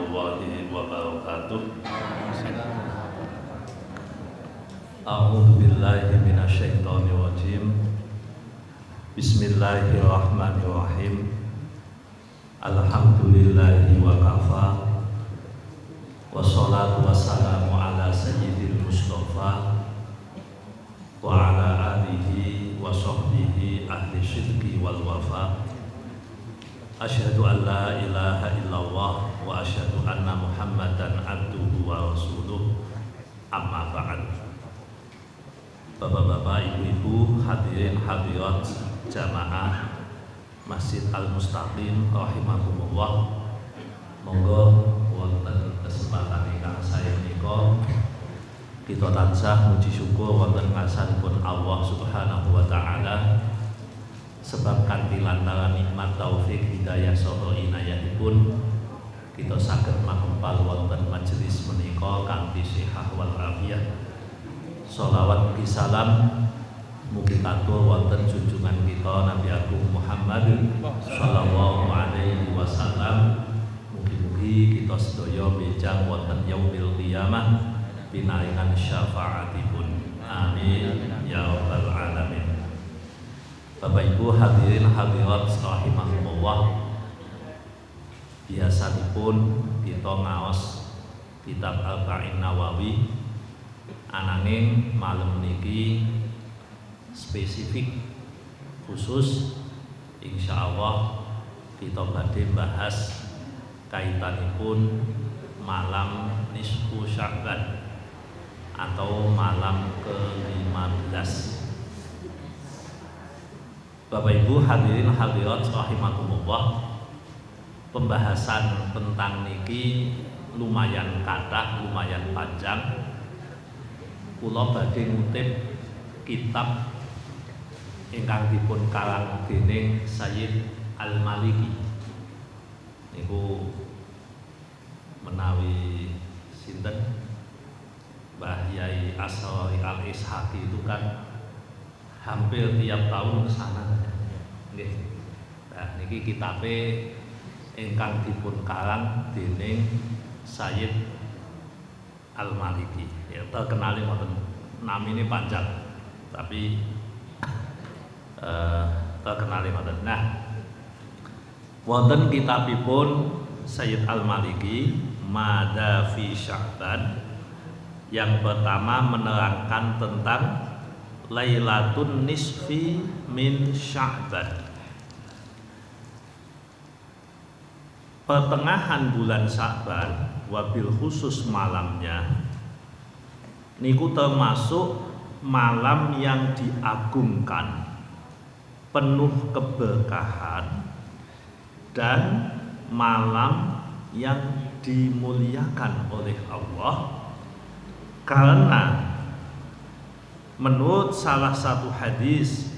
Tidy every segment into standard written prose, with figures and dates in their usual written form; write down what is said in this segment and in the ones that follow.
warahmatullahi wabarakatuh. A'udzu billahi minasyaitonir rajim. Bismillahirrahmanirrahim. Alhamdulillahi wa kafa. Wassalatu wassalamu ala sayyidil mustafa wa ala alihi wa sahbihi ahli sidqi wal wafa. Asyhadu an la ilaha illallah wa asyhadu anna Muhammadan abduhu wa rasuluh. Amma ba'd. Bapak-bapak, ibu-ibu, hadirin hadirat jamaah Masjid Al-Mustaqim rahimakumullah. Monggo wonten kesempatan ingkang saya menika kita tansah muji syukur wonten ngarsanipun Allah Subhanahu wa taala sebab kanthi lantaran nikmat taufik hidayah saha inayahipun kita saged makempal wonten majelis menika kanthi sihah wal afiyah. Sholawat mugi salam mugi katur wonten junjungan kita Nabi Agung Muhammad sallallahu alaihi wasallam. Mugi-mugi kita sedaya bejang wonten yaumil qiyamah pinaringan syafaatipun. Amin ya rabbal alamin. Bapak Ibu hadirin hadirat rahimahumullah, biasanipun kita ngaos kitab Arba'in Nawawi, ananging malam niki spesifik khusus insyaallah kita badhe bahas kaitanipun malam nisfu Sya'ban atau malam ke-15. Bapak Ibu hadirin hadirat rahimakumullah, pembahasan tentang niki lumayan kathah, lumayan panjang. Kula badhe ngutip kitab ingkang dipun karang dening Sayyid Al-Maliki. Niku menawi sinten Mbah Yai Asrori Al-Ishaqi itu kan hampir tiap tahun ke sana. Nggih. Nah, niki kitabe ingkang dipun karang dening Sayyid Al-Maliki. Ya terkenal wonten namine panjang. Tapi terkenal wonten. Nah, wonten kitabipun Sayyid Al-Maliki Mada fi Sya'ban, yang pertama menerangkan tentang Lailatun Nisfi min Sya'ban, pertengahan bulan Sya'ban, wabil khusus malamnya niku termasuk malam yang diagungkan, penuh keberkahan, dan malam yang dimuliakan oleh Allah, karena menurut salah satu hadis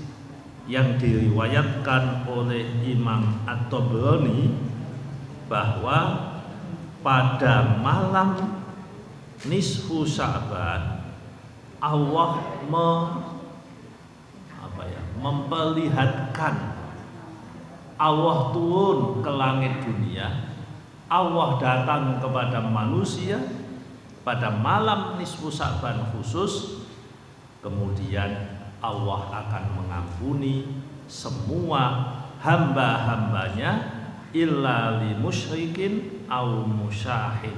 yang diriwayatkan oleh Imam At-Tabrani bahwa pada malam nisfu Sya'ban Allah memperlihatkan, Allah turun ke langit dunia, Allah datang kepada manusia pada malam nisfu Sya'ban khusus. Kemudian Allah akan mengampuni semua hamba-hambanya illa li musyrikin au musyahid,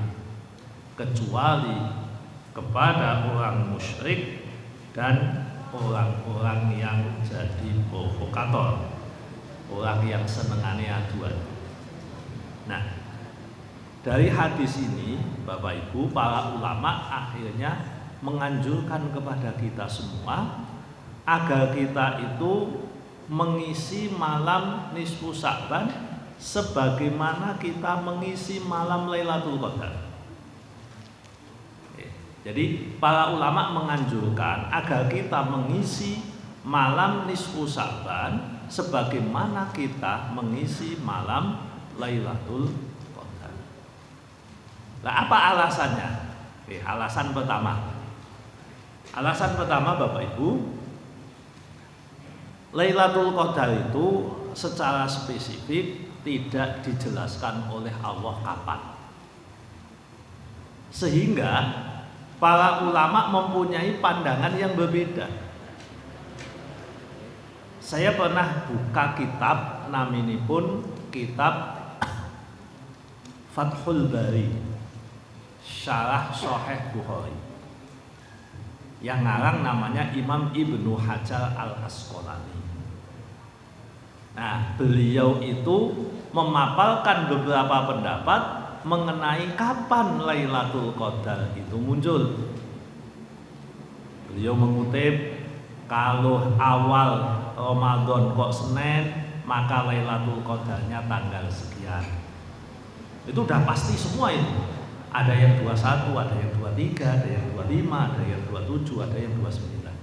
kecuali kepada orang musyrik dan orang-orang yang jadi provokator, orang yang senengane aduan. Nah, dari hadis ini Bapak Ibu, para ulama akhirnya menganjurkan kepada kita semua agar kita itu mengisi malam nisfu Sya'ban sebagaimana kita mengisi malam Lailatul Qadar. Jadi para ulama menganjurkan agar kita mengisi malam nisfu Sya'ban sebagaimana kita mengisi malam Lailatul Qadar. Nah, apa alasannya? Alasan pertama. Alasan pertama Bapak Ibu, Lailatul Qadar itu secara spesifik tidak dijelaskan oleh Allah kapan. Sehingga para ulama mempunyai pandangan yang berbeda. Saya pernah buka kitab naminipun kitab Fathul Bari Syarah Sahih Bukhari, yang ngarang namanya Imam Ibnu Hajar Al-Asqalani. Nah, beliau itu memaparkan beberapa pendapat mengenai kapan Lailatul Qadar itu muncul. Beliau mengutip, kalau awal Ramadan kok Senin, maka Lailatul Qadarnya tanggal sekian. Itu udah pasti semua itu. Ada yang 21, ada yang 23, ada yang 25, ada yang 27, ada yang 29.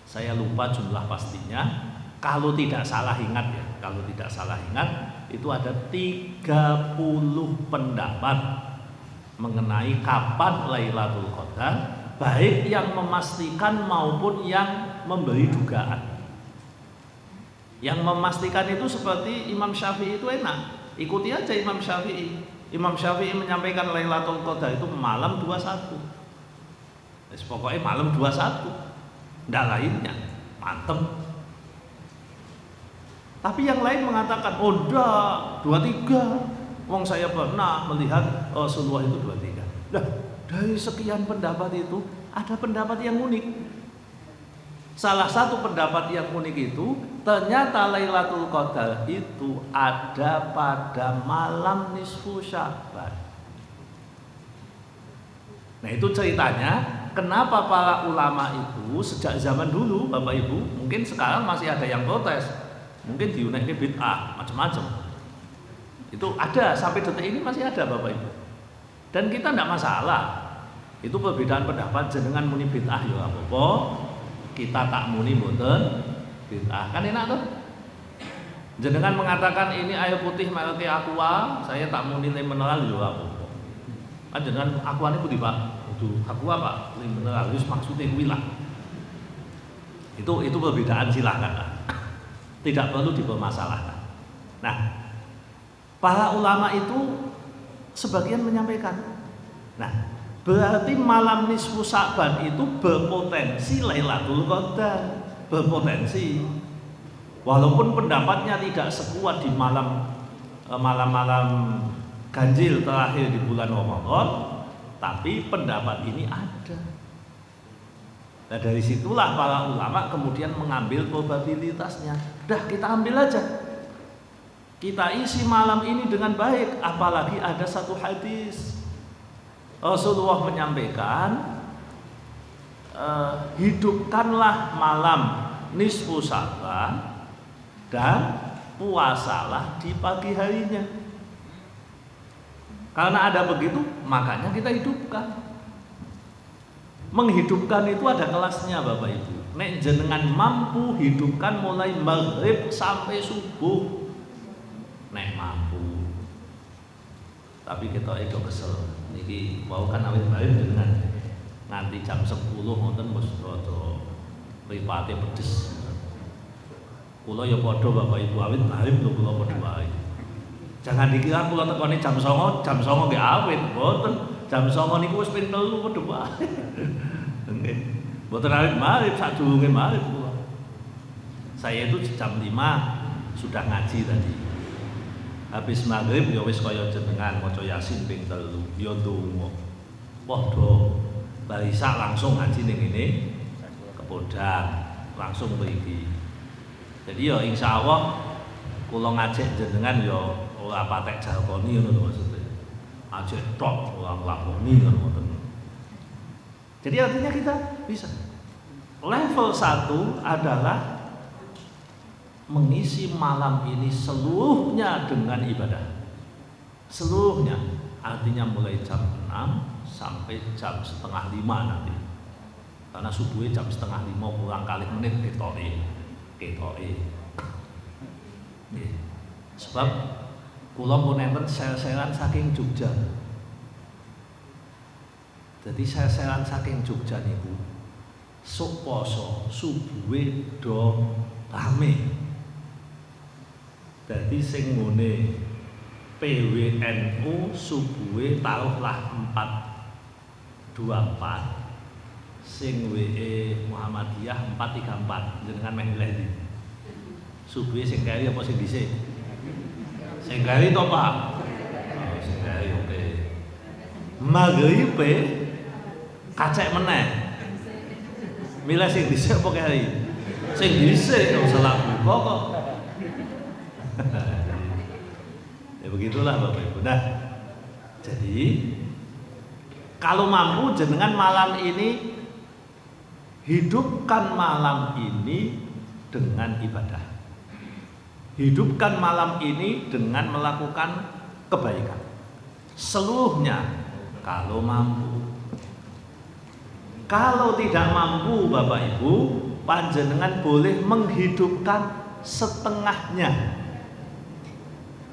Saya lupa jumlah pastinya. Kalau tidak salah ingat ya, kalau tidak salah ingat itu ada 30 pendapat mengenai kapan Lailatul Qadar, baik yang memastikan maupun yang memberi dugaan. Yang memastikan itu seperti Imam Syafi'i itu enak, ikuti aja Imam Syafi'i. Imam Syafi'i menyampaikan Lailatul Qadar itu malam 21. Pokoknya malam 21. Ndak lainnya, mantep. Tapi yang lain mengatakan, oh enggak, 23. Wong saya pernah melihat Rasulullah itu 23. Nah, dari sekian pendapat itu ada pendapat yang unik. Salah satu pendapat yang unik itu, ternyata Lailatul Qadar itu ada pada malam nisfu Sya'ban. Nah, itu ceritanya kenapa para ulama itu sejak zaman dulu, Bapak Ibu, mungkin sekarang masih ada yang protes. Mungkin di UNED bid'ah, macam-macam. Itu ada, sampai detik ini masih ada Bapak Ibu. Dan kita tidak masalah. Itu perbedaan pendapat, jenengan muni bid'ah ya apa-apa, kita tak muni mboten bid'ah. Kan enak tuh. Jenengan mengatakan ini air putih mereknya Aqua, saya tak muni le mineral ya apa-apa. Kan jenengan Aqua ini putih Pak. Itu Aqua Pak, le mineral wis maksudnya kuwi lah. Itu perbedaan, silakan. Tidak perlu dipermasalahkan. Nah, para ulama itu sebagian menyampaikan, nah, berarti malam nisfu Sya'ban itu berpotensi Lailatul Qadar, berpotensi. Walaupun pendapatnya tidak sekuat di malam-malam ganjil terakhir di bulan Ramadan, tapi pendapat ini ada. Nah, dari situlah para ulama kemudian mengambil probabilitasnya. Dah, kita ambil aja. Kita isi malam ini dengan baik. Apalagi ada satu hadis Rasulullah menyampaikan, hidupkanlah malam nisfu Sya'ban dan puasalah di pagi harinya. Karena ada begitu, makanya kita hidupkan. Menghidupkan itu ada kelasnya Bapak Ibu. Nek jenengan mampu hidupkan mulai maghrib sampai subuh, nek mampu. Tapi kita itu kesel. Niki mau kan awet baik jenengan nanti jam 10 wonten wis rada mripate pedes. Kula ya padha Bapak Ibu awet baik lho, kula padha wae. Jangan dikira kula tekone jam 09.00 nggih awet, mboten. Jam 09.00 niku wis ping 3 padha wae. Nggih. Mboten awet maghrib sadurunge maghrib kula. Saya itu jam 5 sudah ngaji tadi. Habis maghrib ya wis kaya jenengan maca Yasin ping 3 ya ndonga. Padha barisa langsung ngaji ning ngene Kepodang, langsung mriki. Jadi ya insyaallah kula ngajak jenengan ya ora patek jalkoni ngono lho maksudnya. Ajak tok ora nglakoni ngono. Jadi artinya kita bisa. Level 1 adalah mengisi malam ini seluruhnya dengan ibadah. Seluruhnya, artinya mulai jam 6 sampai jam setengah 5 nanti. Karena subuhnya jam setengah 5 kurang kali menit ketoke. Sebab kula pun enten sel-selan saking Jogja. Jadi sel-selan saking Jogja niku sok poso subuhe do rame. Jadi sing ngene PWNU subuhe taruhlah 4 24 sing WE Muhammadiyah 434 jenengan meh milih ndi? Subuhe sing kari apa sing dhisik? Sing kari to, Pak? Oh, sing kari oke. Maghribe kacek meneh. Milih sing dhisik apa kari? Sing dhisik kok salah buka kok. Ya begitulah Bapak Ibu. Nah, jadi kalau mampu jenengan malam ini hidupkan malam ini dengan ibadah. Hidupkan malam ini dengan melakukan kebaikan. Seluruhnya kalau mampu. Kalau tidak mampu Bapak Ibu, panjenengan boleh menghidupkan setengahnya.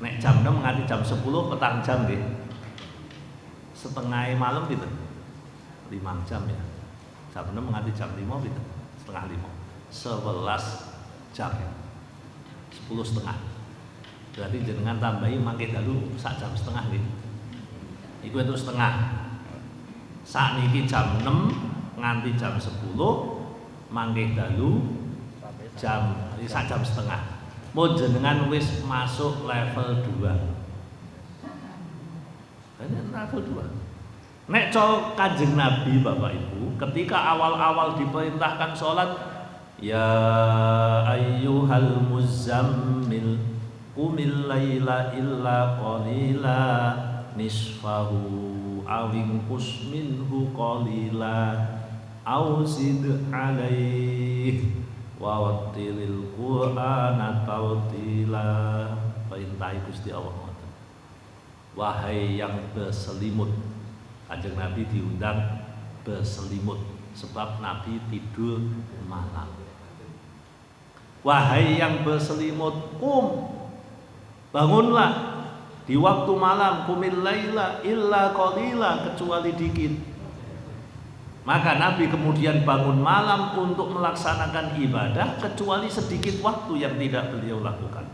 Nek jam 6 nganti jam 10 petang jam nggih. Setengah malam gitu. 5 jam ya. Jam 6 nganti jam 5 gitu. Setengah 5. 11 jam. 10 setengah. Berarti jenengan tambahi mangke dalu sak jam setengah nggih. Iku itu setengah. Sakniki jam 6 nganti jam 10 mangke dalu sak jam setengah. Mau jenengan wis masuk level 2. Ini level 2. Nek co Kanjeng Nabi Bapak Ibu, ketika awal-awal diperintahkan sholat, ya ayyuhal muzammil qumil laila illa qalila nisfahu awinqus minhu qalila aw zid alaihi wa wattilil qur'ana tartila. Perintah Gusti Allah. Wahai yang berselimut, Kanjeng Nabi diundang berselimut sebab Nabi tidur malam. Wahai yang berselimut, bangunlah di waktu malam, qumil laila illa qalila, kecuali dikit. Maka Nabi kemudian bangun malam untuk melaksanakan ibadah kecuali sedikit waktu yang tidak beliau lakukan.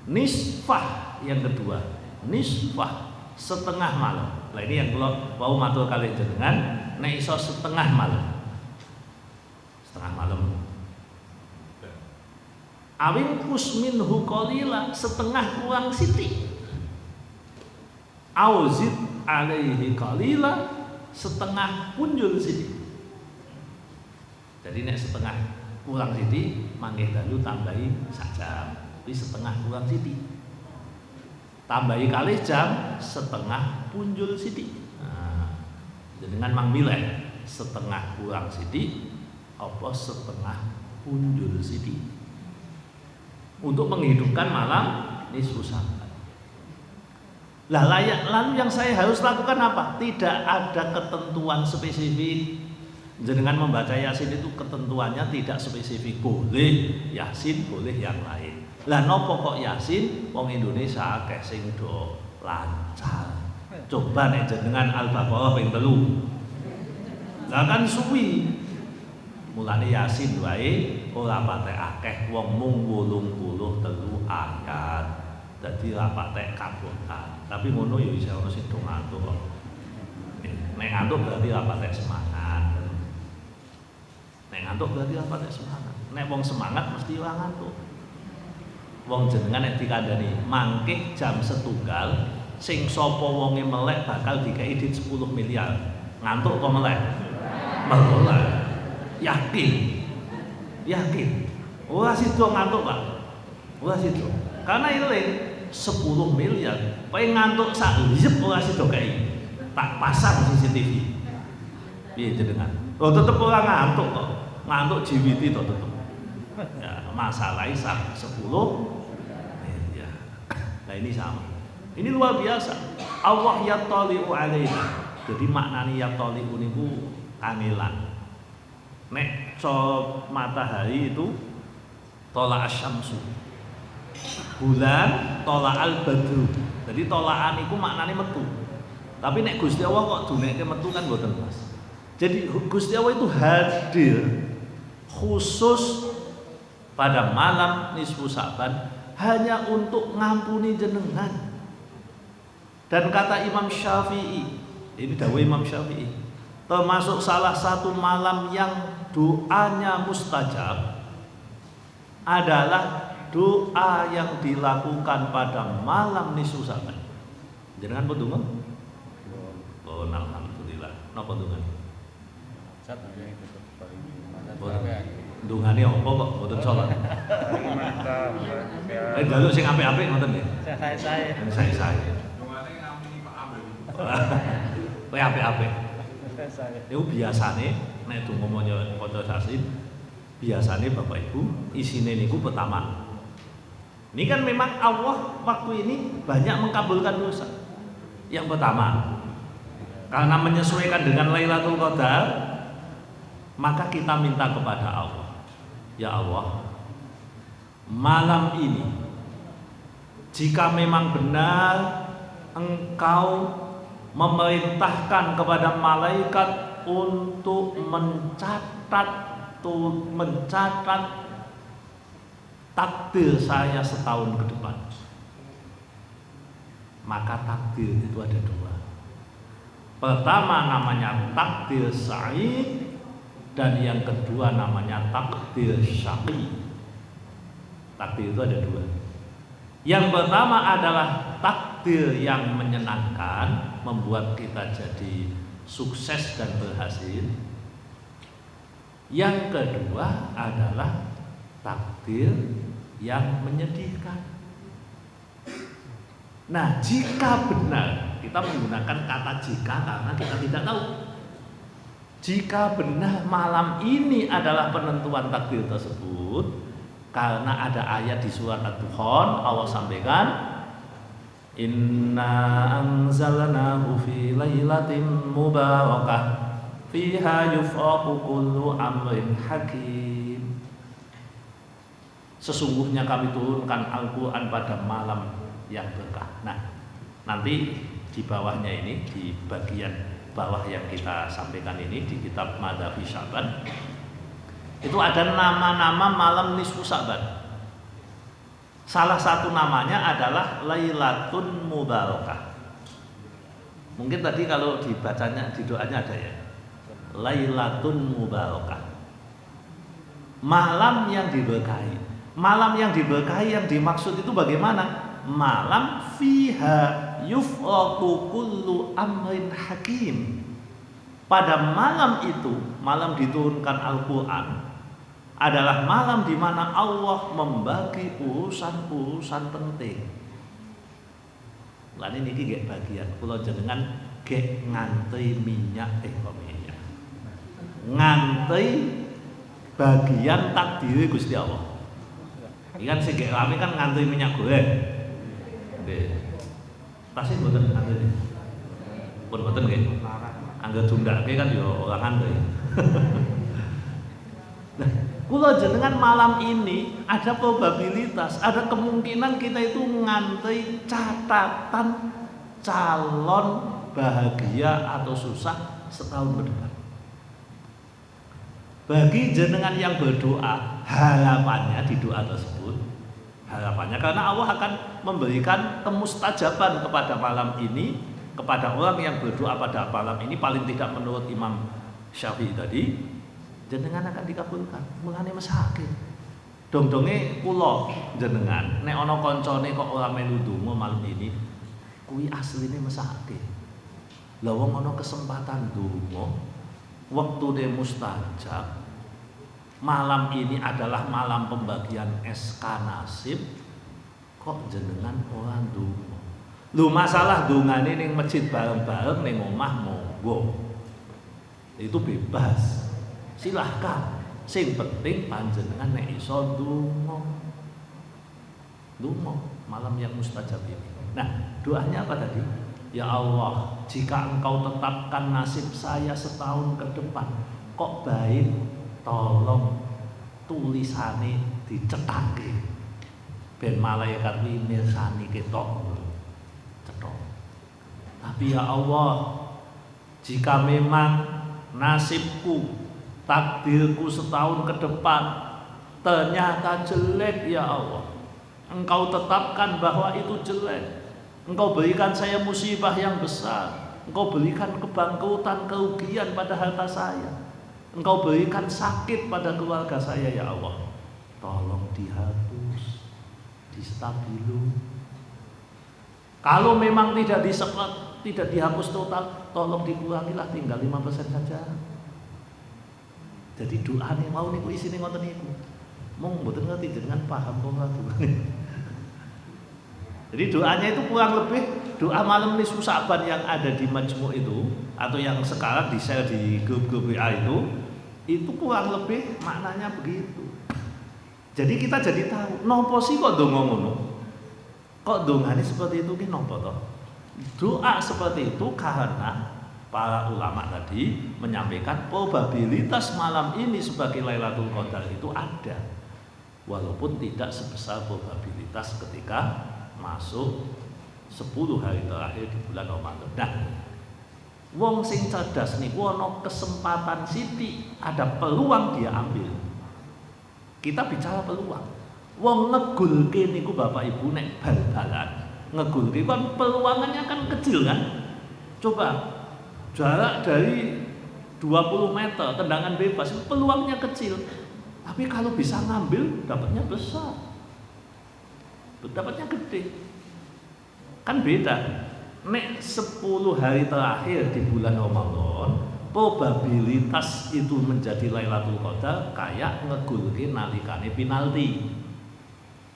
Nisfah yang kedua, nisfah setengah malam. Nah ini yang kalau mau matur kalian jenengan, nek iso setengah malam. Setengah malam. Awing kusminhu qalila, setengah kurang sithik. Auzid alaihi qalila, setengah punjul sithik. Jadi nek setengah kurang sithik, mangke dalu tambahi sak jam. Tapi setengah kurang sithik. Tambahi kalih jam, setengah punjul sithik. Nah, jenengan mang milih setengah kurang sithik apa setengah punjul sithik. Untuk menghidupkan malam nisfu Sa'ban. Lalu yang saya harus lakukan apa? Tidak ada ketentuan spesifik. Jenengan membaca Yasin itu ketentuannya tidak spesifik. Boleh Yasin, boleh yang lain. Lah nopo kok Yasin? Wong Indonesia akeh sing do lancar. Coba nek jenengan Al-Baqarah ping 3. Lah kan suwi. Mulane Yasin wae ora patek akeh, wong mung 83 ayat. Dadi ora patek kabotan. Tapi ngono ya iso ono sing do ngantuk kok. Nek ngantuk berarti ora patek semangat. Nek ngantuk berarti ora patek semangat. Nek wong semangat mesti ora ngantuk. Wong jenengan nek dikandani mangke jam 1 sing sapa wonge melek bakal dikai dit 10 miliar. Ngantuk apa melek? Melek. Yakin. Ora sido ngantuk, Pak. Ora sido. Karena eling 10 miliar, pengen ngantuk sak jep ora sido kae. Tak pasang CCTV. Piye jenengan? Oh tetep ora ngantuk kok. Ngantuk jiwiti to tetep. Ya, masalahnya 10 ya. Nah ini sama. Ini luar biasa. Allah yattali'u alaina. Jadi maknane yattali'u niku kangelan. Nek matahari itu tola asyamsu, bulan tola al badru. Jadi tolaan itu maknanya metu. Tapi nek Gusti Allah kok dunekke metu kan mboten pas. Jadi Gusti Allah itu hadir khusus pada malam nisfu Sa'ban hanya untuk ngampuni jenengan. Dan kata Imam Syafi'i, Ini dawuh Imam Syafi'i. Termasuk salah satu malam yang doanya mustajab adalah doa yang dilakukan pada malam nisfu Sa'ban. Jenengan pun donga? Oh, alhamdulillah. Napa dongane? Dongane apa kok mboten salat? Njaluk sing apik-apik ngoten nggih. Saya. Dongane ngamini Pak Amir. Kowe apik-apik. Iku biasane nek donga maca Yasin, biasane Bapak Ibu isine niku pertama. Ini kan memang Allah waktu ini banyak mengabulkan dosa. Yang pertama, karena menyesuaikan dengan Lailatul Qadar, maka kita minta kepada Allah, ya Allah, malam ini jika memang benar Engkau memerintahkan kepada malaikat untuk mencatat takdir saya setahun ke depan, maka takdir itu ada dua. Pertama namanya takdir sa'id, dan yang kedua namanya takdir syaqi. Takdir itu ada dua. Yang pertama adalah takdir yang menyenangkan, membuat kita jadi sukses dan berhasil. Yang kedua adalah takdir yang menyedihkan. Nah, jika benar, kita menggunakan kata jika karena kita tidak tahu. Jika benar malam ini adalah penentuan takdir tersebut, karena ada ayat di surat Ad-Dukhan, Allah sampaikan, Inna anzalnahu fi lailatin mubarakah fiha yufraqu kullu amrin hakim. Sesungguhnya kami turunkan Al-Quran pada malam yang berkah. Nah, nanti di bawahnya ini, di bagian bawah yang kita sampaikan ini di kitab Madhabi Sya'ban, itu ada nama-nama malam nisfu Sa'ban. Salah satu namanya adalah Lailatun Mubarakah. Mungkin tadi kalau dibacanya di doanya ada ya, Lailatun Mubarakah, malam yang diberkahi. Malam yang diberkahi yang dimaksud itu bagaimana? Malam fiha yufraqu kullu amrin hakim. Pada malam itu, malam diturunkan Al-Quran, adalah malam di mana Allah membagi urusan-urusan penting. Lan niki nggih bagian kula jenengan gek ngantri minyak minyak. Ngantri bagian takdir Gusti Allah. Iki kan sing gek rame kan ngantri minyak goreng. Nggih. Tasih mboten ngantri. Pun mboten nggih. Angger tundake kan ya ora ngantri. Nah, kula jenengan malam ini ada probabilitas, ada kemungkinan kita itu ngantri catatan calon bahagia atau susah setahun ke depan. Bagi jenengan yang berdoa, harapannya di doa tersebut, harapannya karena Allah akan memberikan kemustajaban kepada malam ini, kepada orang yang berdoa pada malam ini, paling tidak menurut Imam Syafi'i tadi, jenengan akan dikabulkan. Mulane mesake. Dong-donge kula jenengan nek ana kancane kok ora melu donga malam ini, kuwi asline mesake. Lah wong ana kesempatan donga, wektune mustajab. Malam ini adalah malam pembagian SK nasib, kok jenengan ora donga. Lho masalah dongane ning masjid bareng-bareng ning omah monggo. Itu bebas. Silahkan, sing penting panjenengan nek iso ndonga malam yang mustajab ini. Nah, doanya apa tadi? Ya Allah, jika Engkau tetapkan nasib saya setahun ke depan, kok baik, tolong tulisane dicethake ben malaikat iki mirsani ketok cetok. Tapi ya Allah, jika memang nasibku, takdirku setahun ke depan ternyata jelek, ya Allah, Engkau tetapkan bahwa itu jelek, Engkau berikan saya musibah yang besar, Engkau berikan kebangkrutan, kerugian pada harta saya. Engkau berikan sakit pada keluarga saya ya Allah. Tolong dihapus, distabilo. Kalau memang tidak dihapus total, tolong dikurangilah, tinggal 5% saja. Jadi doa nih mau niku isine ngoten niku. Mong mboten ngerti jenengan paham kok Tuhan. Jadi doanya itu kurang lebih doa malam nisfu Sa'ban yang ada di majmu' itu atau yang sekarang di-share di grup-grup WA itu kurang lebih maknanya begitu. Jadi kita jadi tahu nopo sih kok donga ngono. Kok dongane seperti itu ki nopo toh? Doa seperti itu karena para ulama tadi menyampaikan probabilitas malam ini sebagai Lailatul Qadar itu ada. Walaupun tidak sebesar probabilitas ketika masuk 10 hari terakhir di bulan Ramadan. Nah, wong sing cerdas niku ana kesempatan sithik, ada peluang dia ambil. Kita bicara peluang. Wong ngegulke niku Bapak Ibu nek bal-balan, ngegulke kan peluangannya kan kecil kan? Coba jarak dari 20 meter tendangan bebas itu peluangnya kecil. Tapi kalau bisa ngambil dapatnya besar. Dapatnya gede. Kan beda. Nek 10 hari terakhir di bulan Ramadan, probabilitas itu menjadi Lailatul Qadar kayak ngegulke nalikane penalti.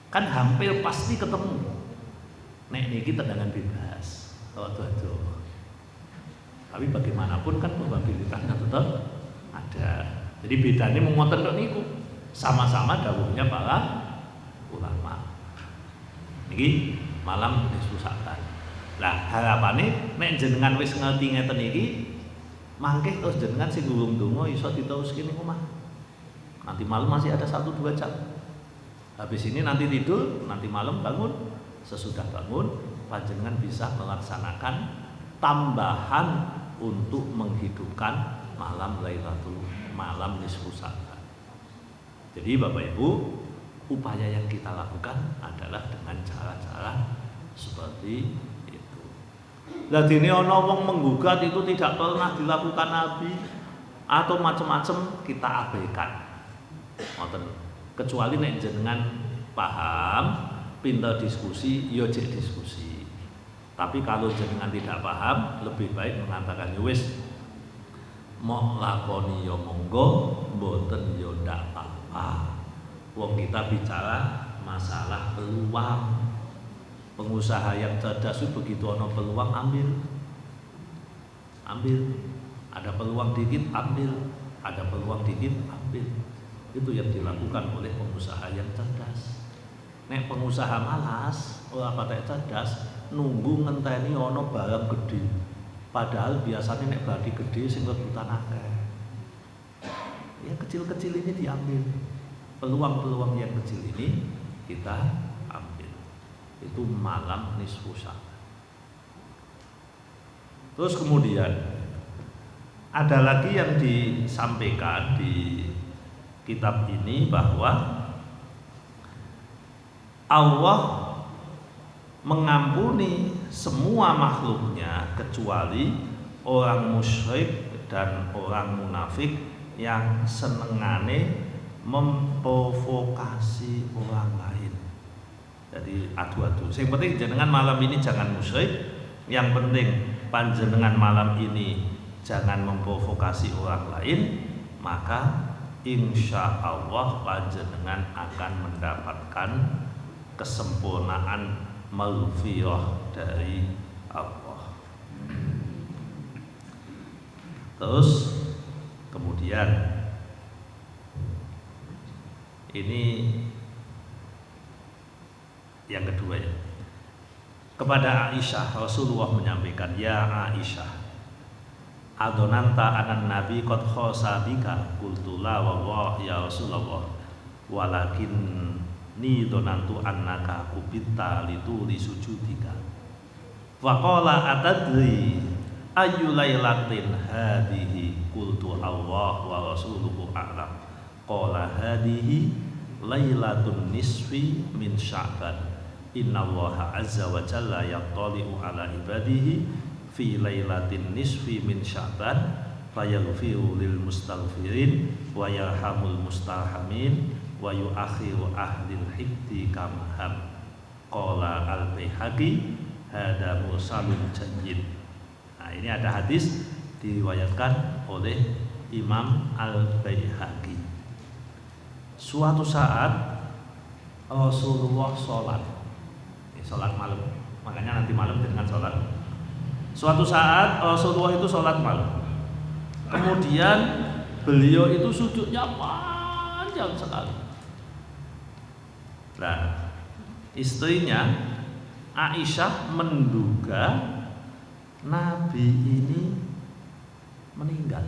Kan hampir pasti ketemu. Nek niki tendangan bebas. Aduh. Tapi bagaimanapun kan probabilitasnya tetap ada. Jadi bedanya mengoten tok niku. Sama-sama dawuhnya para ulama. Niki malam nisfu Sa'ban. Lah harapane nek jenengan wis ngerti ngeten iki, mangke terus jenengan sing durung donga iso diteruske ning omah. Nanti malam masih ada 1-2 jam. Habis ini nanti tidur, nanti malam bangun. Sesudah bangun, panjenengan bisa melaksanakan tambahan untuk menghidupkan malam nisfu Sa'ban. Jadi Bapak Ibu, upaya yang kita lakukan adalah dengan cara-cara seperti itu. Lah dene ana wong menggugat itu tidak pernah dilakukan Nabi atau macam-macam, kita abaikan. Ngoten. Kecuali nek jenengan paham, pinter diskusi, yo jek diskusi. Tapi kalau jenengan tidak paham, lebih baik mengatakan wis mau lakoni yo monggo, mboten yo ndak apa-apa. Wong kita bicara masalah peluang. Pengusaha yang cerdas itu begitu ono peluang ambil. Ada peluang dikit ambil, ada peluang dikit ambil. Itu yang dilakukan oleh pengusaha yang cerdas. Nek pengusaha malas, ora patek cerdas, nunggu ngenteni ono barang gede. Padahal biasanya nek bagi gede sing rebutan akeh. Ya kecil-kecil ini diambil. Peluang-peluang yang kecil ini kita ambil. Itu malam nisfu Sa'ban. Terus kemudian ada lagi yang disampaikan di kitab ini bahwa Allah mengampuni semua makhluknya kecuali orang musyrik dan orang munafik yang senengane memprovokasi orang lain. Jadi adu-adu. Yang penting jenengan malam ini jangan musyrik. Yang penting panjenengan malam ini jangan memprovokasi orang lain. Maka insya Allah panjenengan akan mendapatkan kesempurnaan maghfirah dari Allah. Terus kemudian ini yang kedua ya. Kepada Aisyah Rasulullah menyampaikan, ya Aisyah, adonanta anan nabi qad khosabika qultu la wallahi ya Rasulullah walakin ni donantu annaka kubitta lituli sujudika wa qala atadri ayu lailatin hadihi qultu Allah wa rasuluhu a'lam qala hadihi lailatun nisfi min Sya'ban innallaha azza wa jalla yattali'u ala ibadihi fi lailatin nisfi min Sya'ban fayaghfiru lil mustaghfirin wa yarhamul mustahamin wa yu'akhiru ahlil hikti kamaham. Qala al-Baihaqi hada mursalun jayyid. Nah, ini ada hadis diriwayatkan oleh Imam al-Baihaqi. Suatu saat Rasulullah sholat malam, makanya nanti malam dengan sholat. Suatu saat Rasulullah itu sholat malam, kemudian beliau itu sujudnya panjang sekali. Nah, istrinya Aisyah menduga Nabi ini meninggal.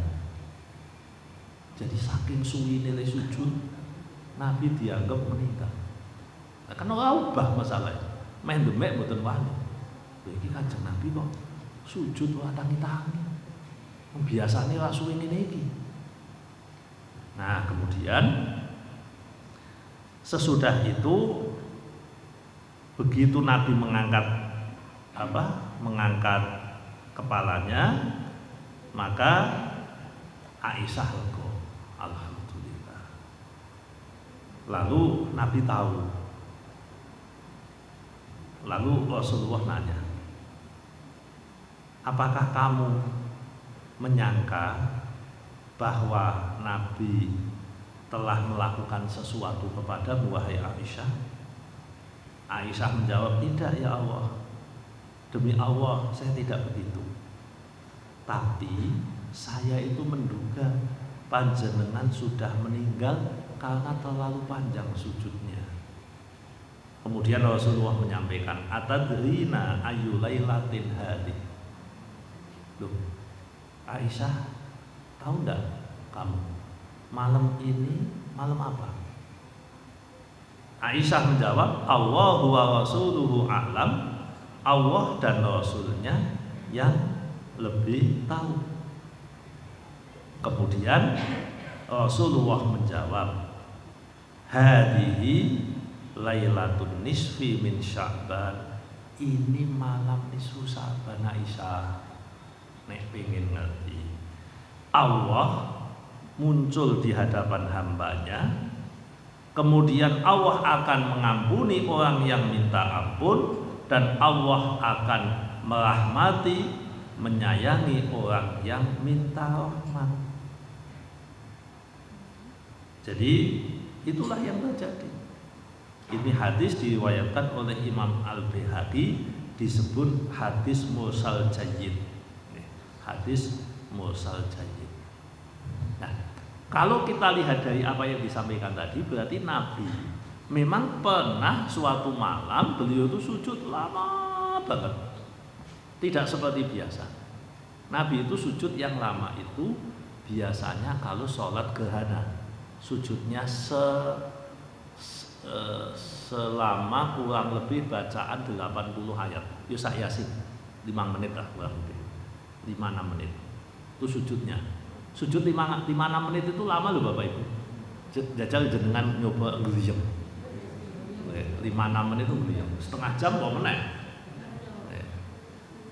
Jadi saking suwine le sujud, Nabi dianggap meninggal. Nah, kan ora ubah masalahnya. Main demek mboten wani. Lha iki Kanjeng Nabi kok sujud ora tangi-tangi. Biasane ora suwe ngene iki. Nah, kemudian sesudah itu begitu Nabi mengangkat kepalanya, maka Aisyah lega. Alhamdulillah. Lalu Nabi tahu. Lalu Rasulullah nanya, apakah kamu menyangka bahwa Nabi telah melakukan sesuatu kepadamu, wahai Aisyah? Aisyah menjawab, tidak ya Allah. Demi Allah saya tidak begitu. Tapi saya itu menduga panjenengan sudah meninggal karena terlalu panjang sujudnya. Kemudian Rasulullah menyampaikan, atadrina ayu lailatin hadi. Loh, Aisyah, tahu enggak kamu malam ini malam apa? Aisyah menjawab, Allahu wa rasuluhu a'lam. Allah dan Rasulnya yang lebih tahu. Kemudian Rasulullah menjawab, hadihi lailatun nisfi min Sya'ban. Ini malam nisfu Sya'ban. Aisyah, nek pengen ngerti, Allah muncul di hadapan hambanya, kemudian Allah akan mengampuni orang yang minta ampun, dan Allah akan merahmati, menyayangi orang yang minta rahmat. Jadi itulah yang terjadi. Ini hadis diriwayatkan oleh Imam al-Baihaqi, disebut hadis mursal jayyid. Hadis mursal jayyid. Nah, kalau kita lihat dari apa yang disampaikan tadi, berarti Nabi memang pernah suatu malam beliau itu sujud lama banget. Tidak seperti biasa. Nabi itu sujud yang lama itu biasanya kalau sholat gerhana, sujudnya selama kurang lebih bacaan 80 ayat. Yusak Yasin 5 menit lah kurang lebih. 5-6 menit. Itu sujudnya. Sujud 5-6 menit itu lama loh Bapak Ibu. Jajal jenengan nyoba ngliyem. 5-6 menit itu ngliyem. Setengah jam kok meneh.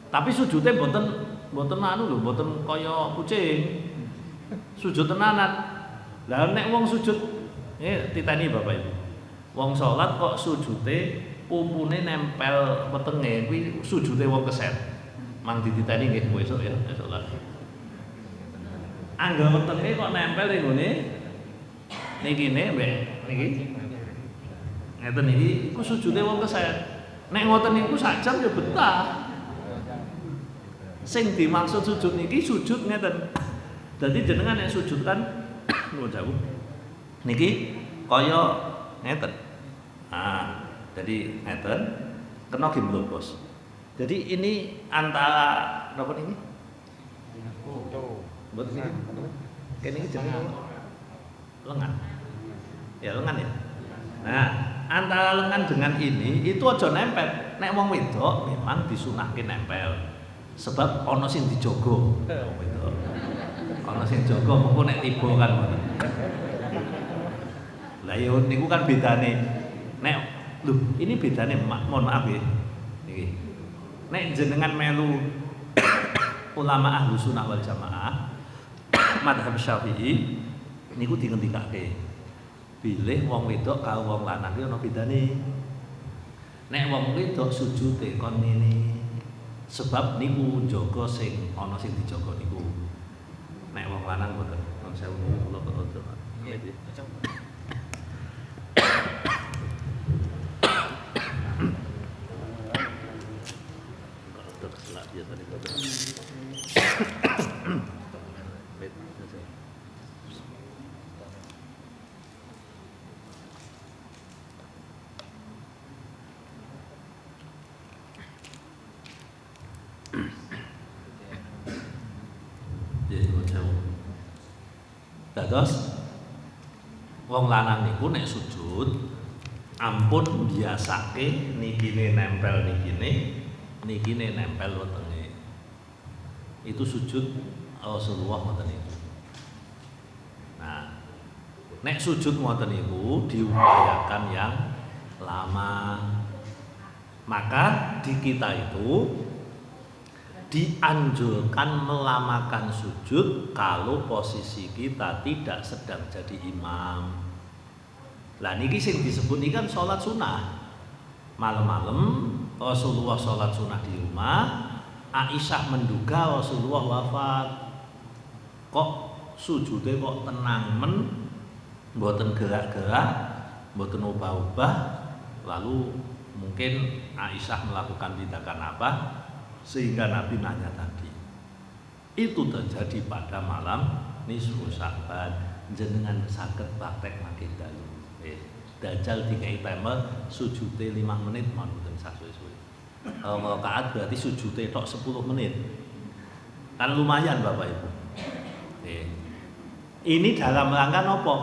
Tapi sujudnya mboten anu lho, mboten kaya kucing. Sujud tenanan. Lah nek wong sujud titeni Bapak Ibu. Wong salat kok sujude pumpune nempel wetenge kuwi sujude wong keset. Mang dititeni nggih esuk ya, esuk lagi. Angga wetenge kok nempel ning ngene niki mbek niki. Ngeten niki iku sujude wong keset. Nek ngoten niku sak jam ya betah. Sing dimaksud sujud niki sujud ngeten. Dadi jenengan nek sujud kan nuwun sewu. Niki kaya ngeten. Nah, jadi ngeten kena gimlobos. Jadi ini antara napa niki? Mboten niki. Kene iki jenenge lengan. Ya lengan ya. Nah, antara lengan dengan ini itu aja nempel. Nek wong wedok memang disunahke nempel. Sebab ana sing dijogo. Wedok. Ana sing jaga mengko nek tiba kan ngoten. Lah ya niku kan bedane. Nek lho, ini bedane mohon maaf nggih. Niki. Nek jenengan melu ulama ahlu sunnah wal jamaah madhab Syafi'i niku dingendikake bilih wong wedok karo wong lanang ki ana bedane. Nek wong wedok sujute kon ngene sebab niku jaga sing ana sing dijaga niku. Nek wong lanang mboten. Wong sewu kula kok. Nggih. Dados wong lanang niku nek sujud ampun biasake nikine nempel nikine nempel wetenge. Itu sujud Rasulullah ngoten niku. Nah, nek sujud ngoten niku diupayakan yang lama. Maka di kita itu dianjurkan melamakan sujud kalau posisi kita tidak sedang jadi imam. Lah niki sing disebut ini kan sholat sunnah. Malam-malam Rasulullah sholat sunnah di rumah. Aisyah menduga Rasulullah wafat. Kok sujudnya kok tenang mboten gerak-gerak, mboten ubah-ubah. Lalu mungkin Aisyah melakukan tindakan apa sehingga Nabi nanya tadi. Itu terjadi pada malam nisfu Sya'ban. Jenengan saged praktek makin dalu. Dajjal dikai timer sujute 5 menit mon mboten sasuwe-suwe. Rakaat berarti sujute tok 10 menit. Kan lumayan Bapak Ibu. Ini dalam rangka nopo?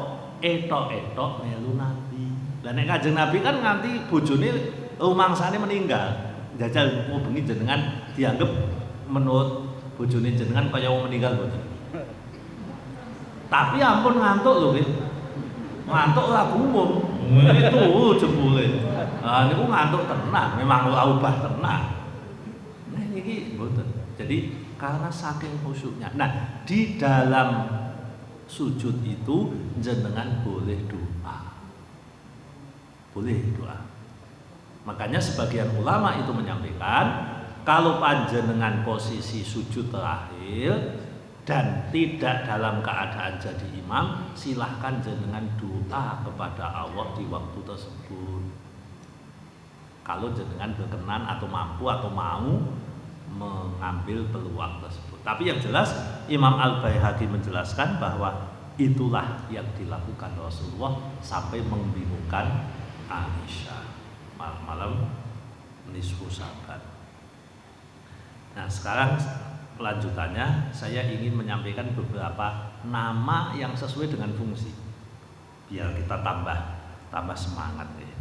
Etok-etok melu Nabi. Lah nek Kanjeng Nabi kan nganti bojone rumangsane meninggal. Dajjal mau bengi jenengan dianggap menurut bojone jenengan kaya wong meninggal mboten. Tapi ampun ngantuk lho nggih. Ngantuk ora umum. Itu jebule. Ah niku ngantuk tenan, memang ora ubah tenan. Nah niki mboten. Jadi karena saking khusyuknya. Nah, di dalam sujud itu jenengan boleh doa. Boleh doa. Makanya sebagian ulama itu menyampaikan kalau panjenengan posisi sujud terakhir dan tidak dalam keadaan jadi imam, silahkan jenengan doa kepada Allah di waktu tersebut. Kalau jenengan berkenan atau mampu atau mau mengambil peluang tersebut. Tapi yang jelas Imam Al-Baihaqi menjelaskan bahwa itulah yang dilakukan Rasulullah sampai membingungkan Aisyah malam nisfu Sya'ban. Nah sekarang lanjutannya saya ingin menyampaikan beberapa nama yang sesuai dengan fungsi biar kita tambah semangat ya.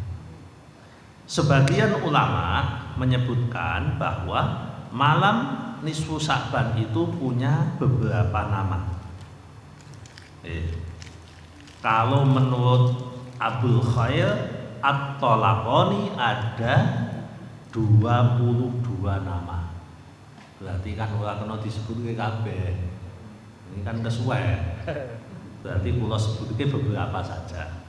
Sebagian ulama menyebutkan bahwa malam nisfu Sya'ban itu punya beberapa nama. Kalau menurut Abul Khair At-Tolaqoni ada 22 nama. Berarti kan ora kena disebut kabeh. Ini kan kesuwen. Berarti kula sebutke beberapa saja.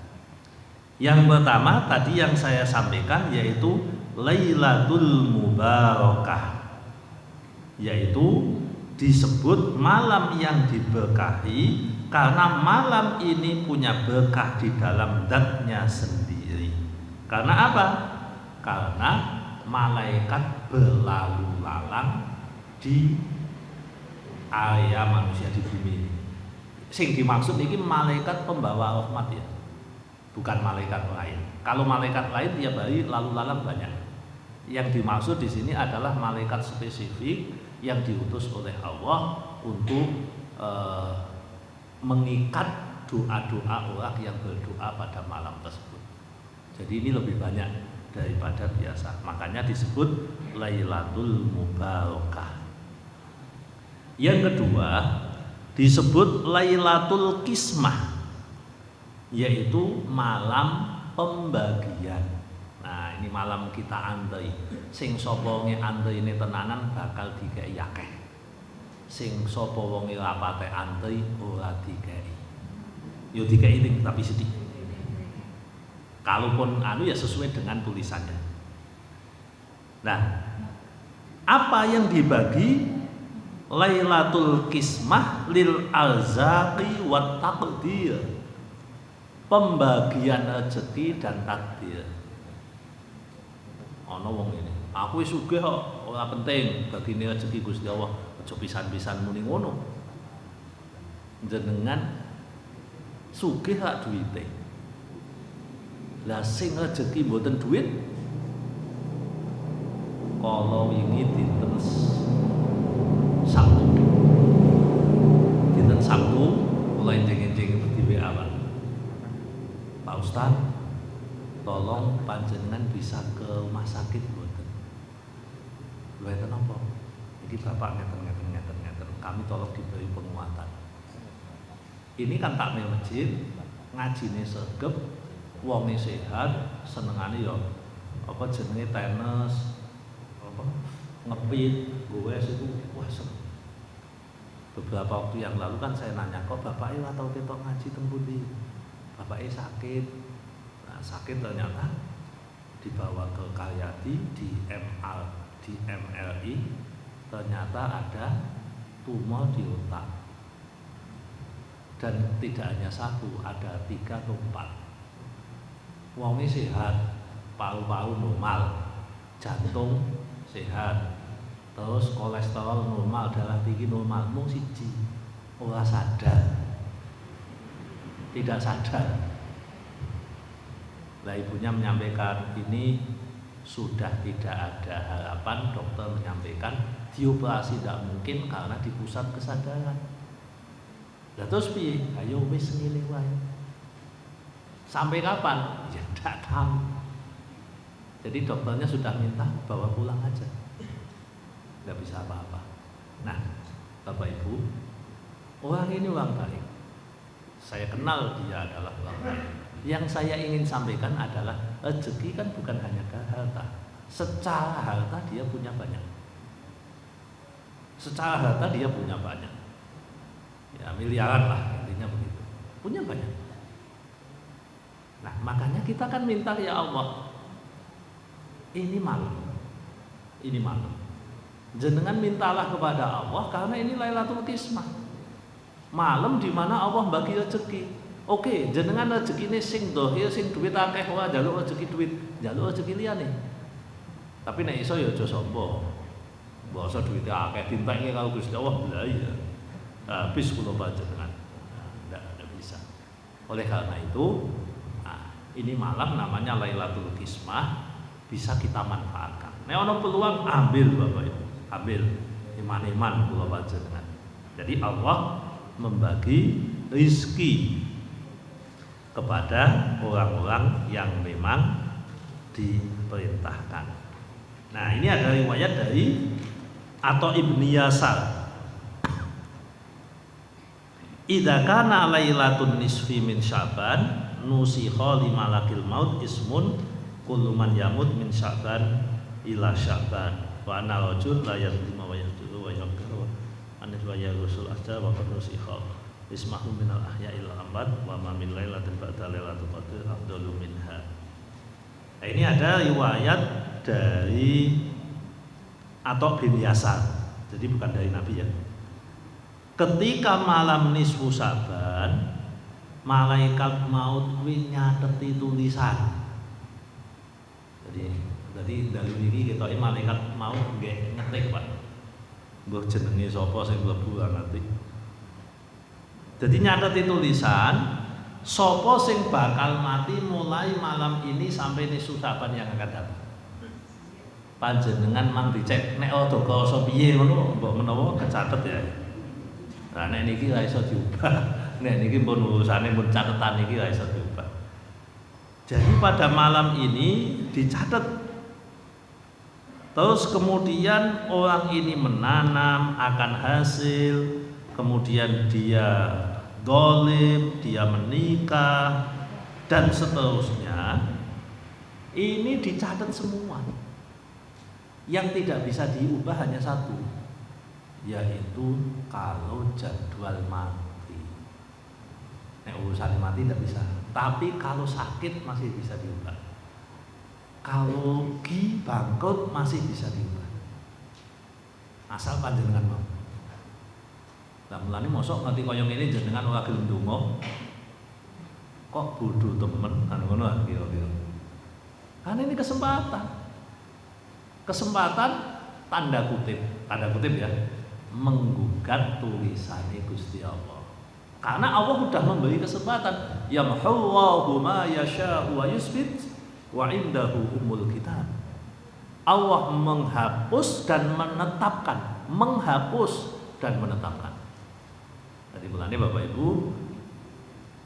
Yang pertama tadi yang saya sampaikan yaitu Lailatul Mubarakah. Yaitu disebut malam yang diberkahi karena malam ini punya berkah di dalam zatnya sendiri. Karena apa? Karena malaikat berlalu lalang di area manusia di bumi ini. Sing dimaksud ini malaikat pembawa rahmat ya, bukan malaikat lain. Kalau malaikat lain tiap hari lalu lalang banyak. Yang dimaksud di sini adalah malaikat spesifik yang diutus oleh Allah untuk mengikat doa-doa orang yang berdoa pada malam tersebut. Jadi ini lebih banyak daripada biasa. Makanya disebut Lailatul Mubarakah. Yang kedua disebut Lailatul Qismah, yaitu malam pembagian. Nah ini malam kita antri. Sing sapa nge antri ini tenanan bakal dikai akeh. sing sapa wong ora pate antri ora dikei. Yo dikei tapi sedikit. Kalaupun ya sesuai dengan tulisannya. Nah, apa yang dibagi Lailatul Qismah lil arzaqi wat taqdir. Pembagian rezeki dan takdir. Ana wong ini, aku wis sugih kok, ora penting bagine rezeki Gusti Allah, aja pisan-pisan muni ngono. Jenengan sugih rak duwite. Lah sing rezeki mboten duit kala wingi dinten Sabtu. Dinten Sabtu mulai enjing-enjing itu di WA Pak Ustaz, tolong panjenengan bisa ke rumah sakit mboten? Lha enten apa? Iki Bapak ngeten. Kami tolong diberi penguatan. Ini kan takmir masjid, ngajine sregep, wonge sehat, senengane ya apa jenenge tenis, apa ngepit, gowes itu wah seneng. Beberapa waktu yang lalu kan saya nanya, kok bapaknya atau ketok ngaji teng pundi? Bapaknya sakit. Nah, sakit ternyata dibawa ke Karyadi di MLI, ternyata ada tumor di otak. Dan tidak hanya satu, ada 3 atau 4. Wongnya sehat, paru-paru normal, jantung sehat, terus kolesterol normal, darah tinggi normal, mung siji ora sadar, tidak sadar. Lah ibunya menyampaikan ini sudah tidak ada harapan, dokter menyampaikan dioperasi tidak mungkin karena di pusat kesadaran. Lah terus piye? Ayo wis ngene wae. Sampai kapan? Ya tidak tahu. Jadi dokternya sudah minta bawa pulang aja. Nggak bisa apa-apa. Nah, Bapak Ibu, orang ini orang baik. Saya kenal dia adalah orang baik. Yang saya ingin sampaikan adalah rezeki kan bukan hanya harta. Secara harta dia punya banyak. Secara harta dia punya banyak. Ya miliaran lah intinya begitu. Punya banyak. Nah, makanya kita kan minta ya Allah. Ini malam. Jenengan mintalah kepada Allah karena ini Lailatul Qismah. Malam di mana Allah bagi rezeki. Oke, jenengan rezekine sing dohir sing duit akeh wae njaluk rezeki duit, njaluk rezeki liyane. Tapi nek iso ya aja sombong. Mbok duwite akeh dinteke karo Gusti Allah lha iya. Habis kula panjenengan. Enggak bisa. Oleh karena itu, ini malam namanya Lailatul Qismah, bisa kita manfaatkan. Nek ana peluang ambil Bapak Ibu. Ambil iman-iman kula panjenengan. Jadi Allah membagi rezeki kepada orang-orang yang memang diperintahkan. Nah, ini ada riwayat dari Atha ibn Yasar. Idza kana lailatun nisfi min Sya'ban nusikha li malakil maut ismun kullu man yamut min Sya'ban ila Sya'ban. Wa anna rajul la yadhlimu wa yahduru wa yaghfiru anil wa ya rusul asja wa qad nusikha ismahu minal ahya'il amwat wa ma min lailatin ba'da lailatul qadr afdalu minha. Nah, ini ada riwayat dari Atha bin Yasar. Jadi bukan dari Nabi ya. Ketika malam nisfu Sya'ban, malaikat maut kuwi nyateti tulisan. Jadi dari iki ketoke malaikat maut nggih ngetik, Pak. Mbok jenenge sapa sing mlebu nanti. Jadi nyateti tulisan sapa sing bakal mati mulai malam ini sampai nisfu Sya'ban yang akan datang. Panjenengan mang dicek nek duka iso piye ngono mbok menawa kecatet ya. Nah, nek niki ra iso diubah. Nek niki pun urusane pun catetan niki ra iso diubah. Jadi pada malam ini dicatat. Terus kemudian orang ini menanam akan hasil, kemudian dia dolim, dia menikah dan seterusnya. Ini dicatat semua. Yang tidak bisa diubah hanya satu, yaitu kalau jadwal mati. Urusan mati tidak bisa, tapi kalau sakit masih bisa diubah. Kalau bangkrut masih bisa diubah. Asal panjenengan mau. Lah mulane mosok ngerti kaya ngene jenengan ora gelem ndonga. Kok bodoh temen kan ngono kira-kira. Kan ini kesempatan. Kesempatan tanda kutip ya, menggugat tulisannya Gusti Allah. Karena Allah sudah memberi kesempatan. Yamhullahu ma yasha'u wa yusbit wa indahu umul kitab. Allah menghapus dan menetapkan, Jadi mulanya Bapak Ibu,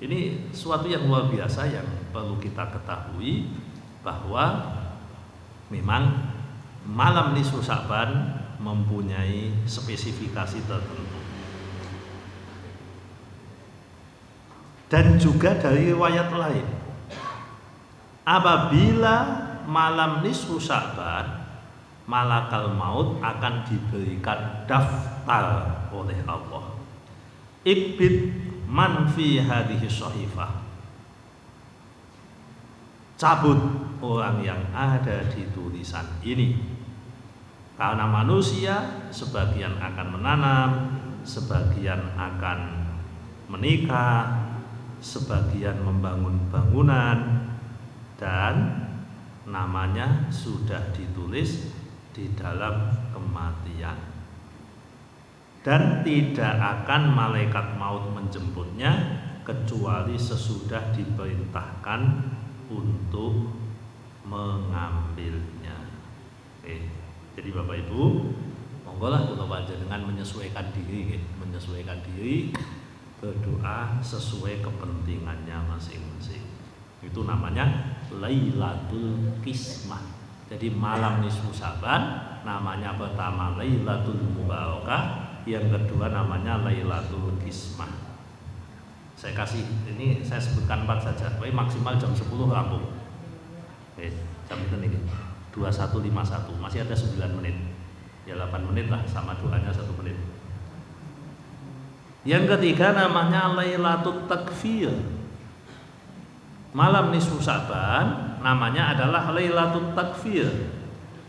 ini suatu yang luar biasa yang perlu kita ketahui, bahwa memang malam nisfu Sya'ban mempunyai spesifikasi tertentu. Dan juga dari riwayat lain, apabila malam nisfu Sya'ban, malakal maut akan diberikan daftar oleh Allah. Ikbid man fi hadhihi shahifah. Cabut orang yang ada di tulisan ini. Karena manusia sebagian akan menanam, sebagian akan menikah, sebagian membangun bangunan, dan namanya sudah ditulis di dalam kematian. Dan tidak akan malaikat maut menjemputnya kecuali sesudah diperintahkan untuk mengambilnya. Jadi Bapak Ibu, monggolah kula panjenengan menyesuaikan diri, berdoa sesuai kepentingannya masing-masing. Itu namanya Lailatul Qismah. Jadi malam nisfu Sya'ban namanya pertama Lailatul Mubarakah, yang kedua namanya Lailatul Qismah. Saya kasih, ini saya sebutkan 4 saja. Maksimal jam 10 rampung. Jam ini 21.51, masih ada 9 menit. Ya 8 menit lah, sama doanya 1 menit. Yang ketiga namanya Lailatul Takfir. Malam nisfu Sya'ban namanya adalah Lailatul Takfir,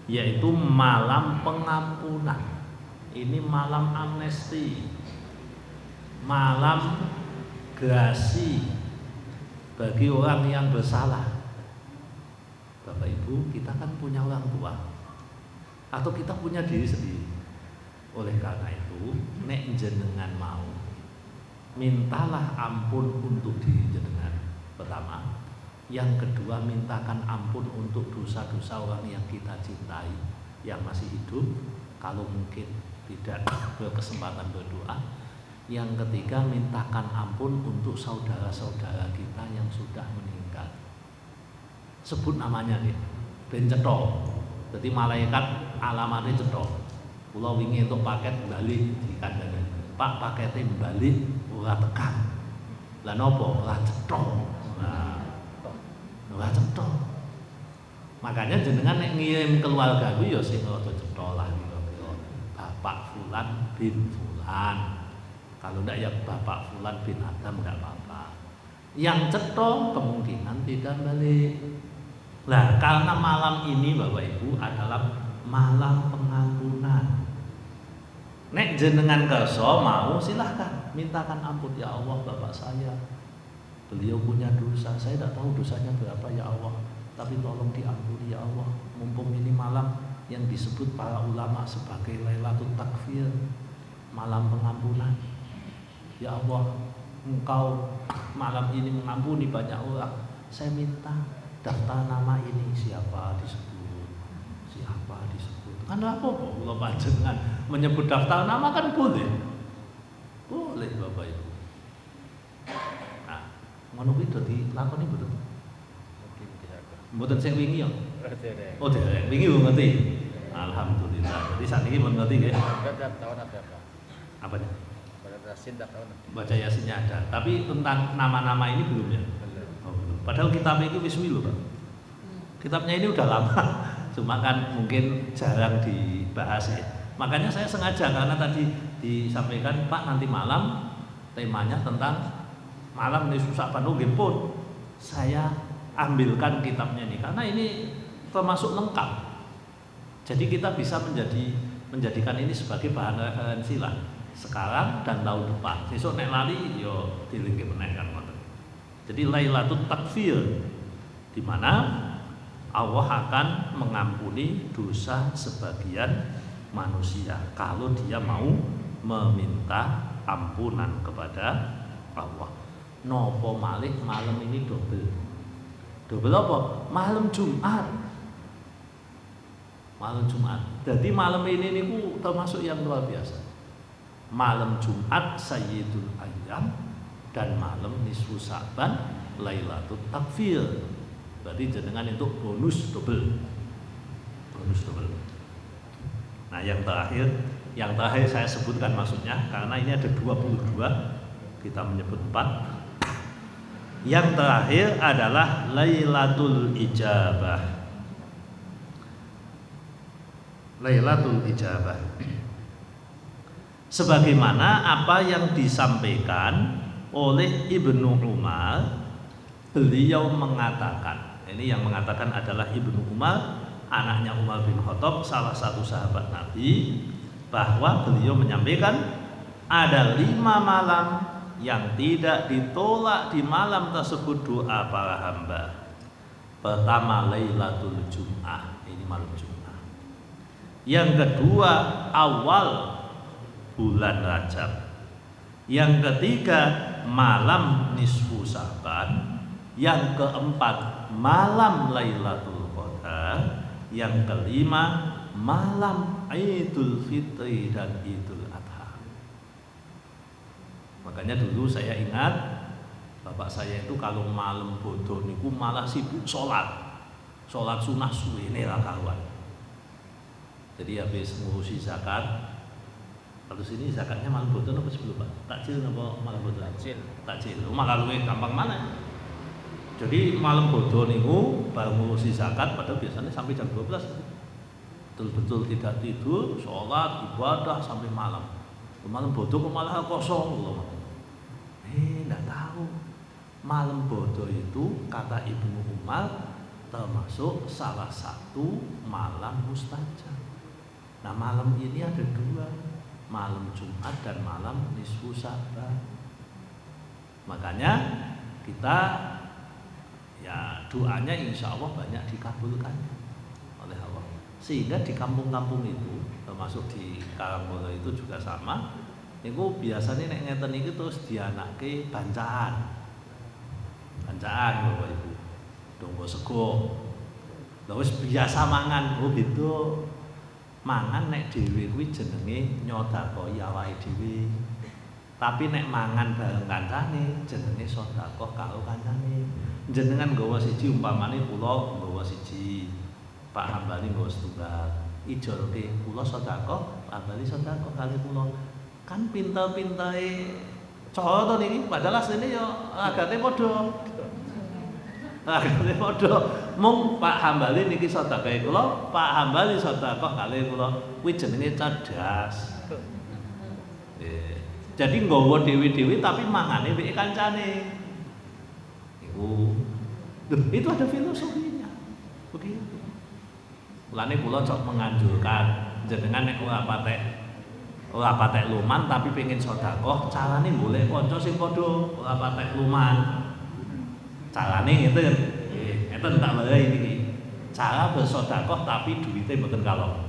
yaitu malam pengampunan. Ini malam amnesti, malam gerasi bagi orang yang bersalah. Bapak Ibu, kita kan punya orang tua atau kita punya diri sendiri. Oleh karena itu, nek jenengan mau, mintalah ampun untuk diri jenengan pertama. Yang kedua, mintakan ampun untuk dosa-dosa orang yang kita cintai yang masih hidup, kalau mungkin tidak berkesempatan berdoa. Yang ketiga, mintakan ampun untuk saudara-saudara kita yang sudah meninggal. Sebut namanya nih, ben cetha. Jadi malaikat alamatnya cetha. Kula wingi untuk paket balik di kandhane. Pak, pakete balik ora tekan. Lah napa ora cetha? Nah, ora cetha. Makanya jenengan nek ngirim keluargaku ya sing rada cetha lah kira-kira. Bapak Fulan bin Fulan. Kalau enggak ya Bapak Fulan bin Adam enggak apa-apa. Yang cetha kemungkinan tidak balik. Nah, karena malam ini Bapak Ibu adalah malam pengampunan. Nek jenengan kersa mau silahkan mintakan ampun, ya Allah bapak saya, beliau punya dosa, saya tidak tahu dosanya berapa ya Allah, tapi tolong diampuni ya Allah. Mumpung ini malam yang disebut para ulama sebagai Lailatul Takfir, malam pengampunan. Ya Allah, Engkau malam ini mengampuni banyak orang. Saya minta daftar nama ini, siapa disebut, Kan apa kok kula panjenengan menyebut daftar nama kan boleh. Boleh Bapak Ibu. Nah, ngono kuwi dadi lakoni mboten? Mboten sing wingi ya. Oh, dereng. Wingi ngerti. Alhamdulillah. Jadi saat ini mengerti nggih. Apa nih? Baca Yasinnya ada, tapi tentang nama-nama ini belum ya? Oh, belum. Padahal kitabnya itu wis loh Pak. Kitabnya ini udah lama, cuma kan mungkin jarang dibahas ya. Makanya saya sengaja karena tadi disampaikan Pak nanti malam temanya tentang malam nisfu Sa'ban. Nggih pun saya ambilkan kitabnya ini karena ini termasuk lengkap. Jadi kita bisa menjadikan ini sebagai bahan referensi lah sekarang dan tahun depan. Besok nek lali yo dilingke meneh kan ngoten. Jadi Lailatul Takfir di mana Allah akan mengampuni dosa sebagian manusia kalau dia mau meminta ampunan kepada Allah. Nopo malih malam ini double apa? Malam Jumat. Malam Jumat. Jadi malam ini niku termasuk yang luar biasa. Malam Jumat Sayyidul Ayyam dan malam nisfu Sa'ban Lailatul Takfir. Berarti jenengan itu bonus double. Bonus double. Nah yang terakhir saya sebutkan maksudnya karena ini ada 22, kita menyebut 4. Yang terakhir adalah Lailatul Ijabah. Lailatul Ijabah. Sebagaimana apa yang disampaikan oleh Ibnu Umar, beliau mengatakan, ini yang mengatakan adalah Ibnu Umar, anaknya Umar bin Khattab, salah satu sahabat Nabi, bahwa beliau menyampaikan ada 5 malam yang tidak ditolak di malam tersebut doa para hamba. Pertama Lailatul Jum'ah, ini malam Jum'ah. Yang kedua awal bulan Rajab. Yang ketiga malam nisfu Sa'ban. Yang keempat malam Lailatul Qadar. Yang kelima malam Idul Fitri dan Idul Adha. Makanya dulu saya ingat bapak saya itu kalau malam bodoh niku malah sibuk sholat sunah suwene ra karuan. Jadi habis ngurusi zakat. Kalau sini zakatnya malam bodoh apa sebelum Pak? Takjil apa malam bodoh? Takjil. Rumah kalau gampang mana? Jadi malam bodoh niku baru ngurusi zakat padahal biasanya sampai jam 12. Betul-betul tidak tidur, sholat, ibadah sampai malam. Malam bodoh kok malah kosong loh. Enggak tahu. Malam bodoh itu kata Ibnu Umar termasuk salah satu malam mustajab. Nah malam ini ada 2, malam Jumat dan malam nisfu Sa'ban. Makanya kita ya doanya insya Allah banyak dikabulkan oleh Allah. Sehingga di kampung-kampung itu termasuk di Karangmono itu juga sama. Niku biasanya nek ngeten iki terus dianake bancaan Bapak Ibu. Dongo sego. Lah wis biasa mangan, oh gitu. Mangan nek dhewe kuwi jenenge nyodakoi awake dhewe. Tapi nek mangan bareng kancane jenenge sedekah karo kancane. Jenengan nggawa siji umpamane kula nggawa siji, Pak Hambali nggawa setunggal. Ijolke kula sedekah, Pak Hambali sedekah kali kula. Kan pinter-pintere cara to niki, padahal asline ya agate padha. Agate padha. Mung Pak Hambali niki sedekahe kula, Pak Hambali sedekah kali kula. Kuwi jenenge cerdas. Jadi nggawa dhewe-dhewe tapi mangane mbek kancane. Itu ada filosofinya. Begitu. Mulane kula cok menganjurkan jenengan nek ora patek luman tapi pengen sedekah, carane golek kanca sing padha ora patek luman. Carane ngeten. Ngeten tak warai niki. Cara bersedekah tapi duwite mboten kalong.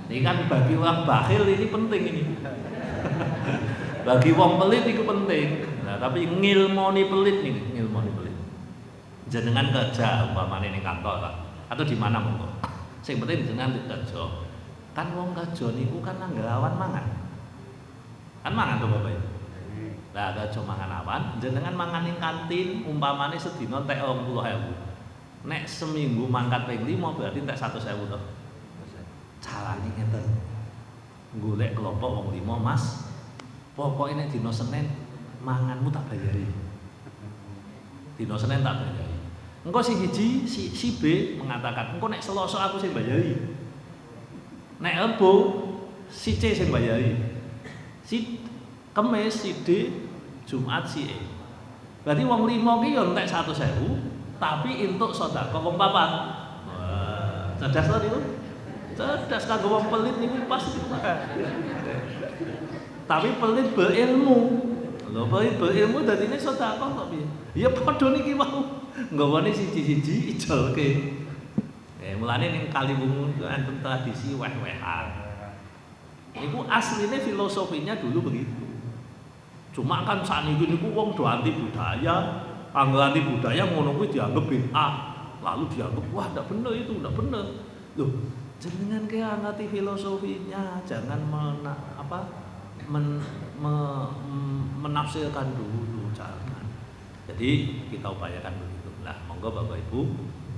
Ini kan bagi orang bakhil ini penting ini. Bagi wong pelit itu penting. Nah, tapi ngilmoni pelit nih, ngilmoni pelit. Jenengan kerja umpamane ning kantor atau di mana monggo. Sing penting jenengan kerja. Kan wong kerja niku kan anggarawan mangan. Kan mangan to Bapak Ibu. Lah kerja mangan awan, jenengan mangan ning kantin umpamane sedina entek 20.000. Nek seminggu mangkat ping 5 berarti entek 100.000 to. Carane ngeten. Golek kelompok wong 5, Mas. Pokoknya nek dina Senin manganmu tak bayari. Dina Senin tak bayari. Engko si hiji si B mengatakan, engko nek Selasa aku sing bayari. Nek Rebo si C sing bayari. Si Kemis, si D, Jumat, si E. Berarti wong 5 ki yo entek 100.000, tapi entuk sedekah wong 4. Wah, cerdas to niku? Cerdas kanggo wong pelit niku pas niku. Tapi pelit berilmu. Lho pelit berilmu dadine sedekah kok piye? Ya padha niki wau. Nggawane siji-siji ijolke. Mulane ning Kaliwungu enten tradisi weh-wehan. Iku asline filosofinya dulu begitu. Cuma kan saniki niku wong do anti budaya, anggo anti budaya ngono kuwi dianggap bid'ah. Lalu dianggap wah ndak bener itu, ndak bener. Loh, jenengan ke ngerti filosofinya, jangan menafsirkan dulu, jangan. Jadi kita upayakan begitu. Nah, monggo Bapak Ibu,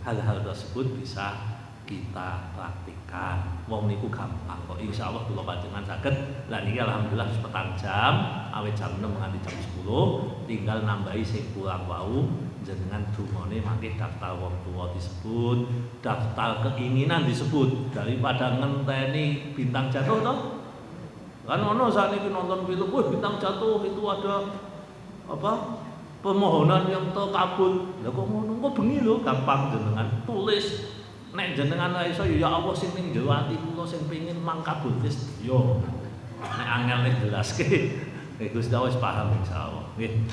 hal-hal tersebut bisa kita praktikkan. Wong niku gampang kok. Insyaallah kula panjenengan saged. Lah niki alhamdulillah petang jam, awet jam 6 nganti jam 10, tinggal nambahi sing kurang wau. Jenengan dungane mangke daftar wong tuwa disebut, daftar keinginan disebut daripada ngenteni bintang jatuh toh. Kan ono sakniki nonton film, wah bintang jatuh itu ada permohonan yang terkabul. Lah kok ngono, kok bengi lho, gampang jenengan tulis. Nek jenengan ra iso ya Allah sing ning jero ati kula sing pengin mangkabul wis yo. Nek angel nek jelaske, Gusti Allah wis paham insyaallah. Nggih.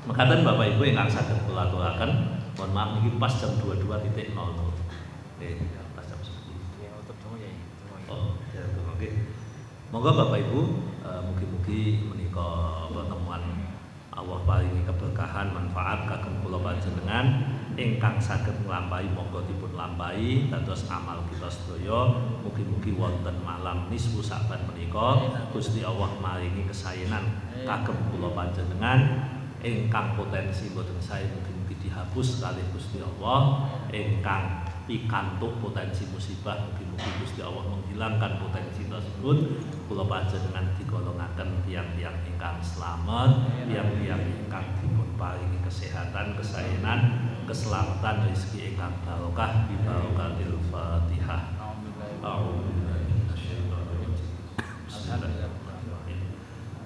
Mekaten Bapak Ibu ingkang saged kula aturaken, mohon maaf niki pas jam 22.00. Nggih, pas jam 10. Ya untuk donga ya. Oh, ya oke. Monggo Bapak Ibu, mugi-mugi menika pertemuan Allah paringi keberkahan manfaat kagem kula panjenengan ingkang saged nglampahi monggo dipun lampahi dados amal kita sedaya. Mugi-mugi wonten malam nisfu Saban menika Gusti Allah maringi kesaenan kagem kula panjenengan ingkang potensi boten sae mugi-mugi dihapus kalih Gusti Allah, ingkang pikantuk potensi musibah mugi-mugi Gusti Allah menghilangkan potensi tersebut. Kula panjenengan digolongaken tiyang-tiyang ingkang slamet, tiyang-tiyang ingkang dipun paringi kesehatan, kesaenan, keselamatan, rezeki ingkang barokah bi barokatil Fatihah. A'udzubillahi minasyaitonir rajim. Bismillahirrahmanirrahim.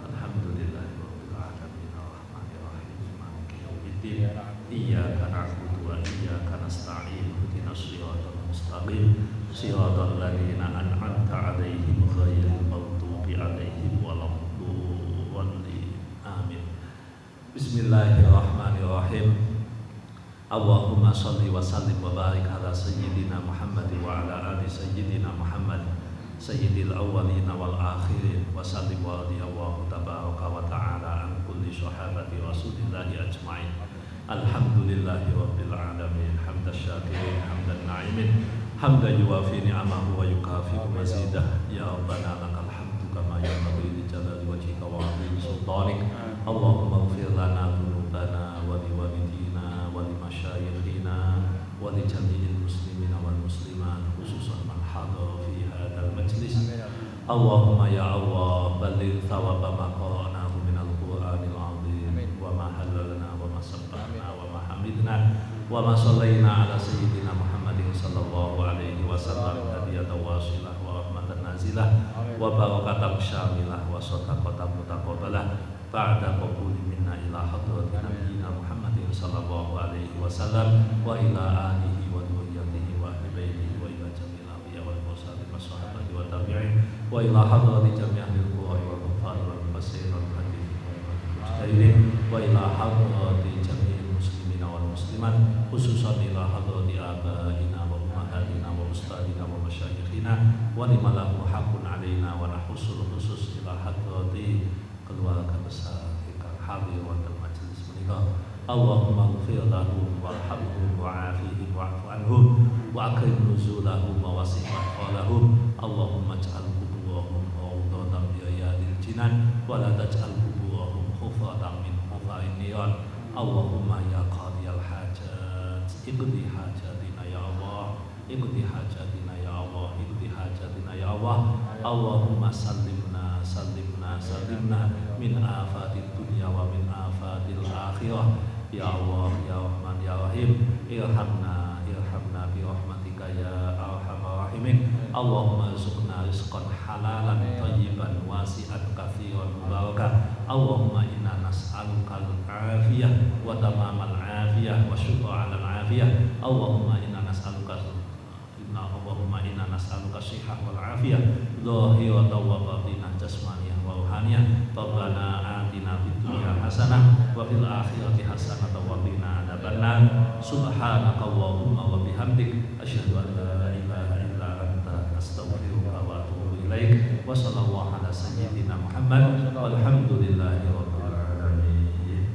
Alhamdulillahirabbil alamin arrahmanir rahim maliki yaumiddin. Iyyaka na'budu wa iyyaka nasta'in. Ihdinas siratal mustaqim. Siratal ladzina an'amta 'alaihim ghairil maghdubi 'alaihim waladdallin. Amin. Bismillahirrahmanirrahim. Allahumma shalli wa sallim wa barik ala sayyidina Muhammad wa ala ali sayyidina Muhammad sayyidil awwalin wal akhirin wa sallim wa radiyallahu tabaraka wa ta'ala an kulli sahabati rasulillahi ajma'in. Alhamdulillahi rabbil alamin hamdan syakirin hamdan na'imin hamdan yuwafi ni'amahu wa yukafi'u mazidah. Ya Rabbana lakal hamdu kama yanbaghi li jalali wajhika wa 'azimi sultanik. Allahumma ighfir lana dhunubana wa liwalidina wa limasyayikhina wa li jami'il muslimina wal muslimat khususan man hadara fi hadzal majlis. Allahumma ya Allah balligh thawaba ma qara'nahu minal Qur'anil 'azim wa ma halalna wa ma sabbahna wa ma hamidna wa ma shallaina ala sayyidina Muhammadin sallallahu alaihi wasallam hadiyatan wasilah wa rahmatan nazilah wa barakatan syamilah wa shadaqatan mutaqabbalah ba'da qabuli minna ila hadratin nabiyyina Muhammadin sallallahu alaihi wasallam wa ila alihi wa dhurriyyatihi wa ahli baitihi wa ila jamil anbiya wal mursalin wa sahabati wa tabi'in wa ila hadrati jami'il qurra wal kuffar wal mufassirin wal muhaddithin wal mujtahidin wa ila hadrati jami'il muslimina wal muslimat khususan ila hadrati abaina wa ummahatina wa ustadina wa masyayikhina wa liman lahu haqqun alaina wa nahusul khusus ila hadrati keluarga besar ingkang hadir wonten majelis menika. Allahumma ighfir lahum warhamhum wa'afihim wa'fu anhum wa akrim nuzulahum wa wasi' madkhalahum. Allahumma ij'al quburahum rawdatan min riyadil jinan wa la taj'al quburahum hufratan min hufarin niran. Allahumma ya qadiyal hajat iqdi hajatina ya Allah, iqdi hajatina ya Allah, iqdi hajatina ya Allah. Allahumma sallimna min afatid dunya wa min afatil akhirah. Ya Allah ya Rahman ya Rahim, irhamna bi rahmatika ya arhamar rahimin. Allahumma rizqna rizqan halalan thayyiban wasi'an katsiran mubarakan. Allahumma inna nas'aluka al-afiyah wa tamamal afiyah wa syukra 'alal afiyah. Allahumma inna nas'aluka shihah wal afiyah zahiratan wa batinah jasmaniyah wa ruhaniyah. Rabbana atina fid dunya hasanah wa fil akhirati hasanah wa qina adzabannar. Subhanaka Allahumma wa bihamdik asyhadu an la ilaha illa anta astaghfiruka wa atubu ilaik. Wa sallallahu ala sayyidina Muhammad walhamdulillahi rabbil alamin.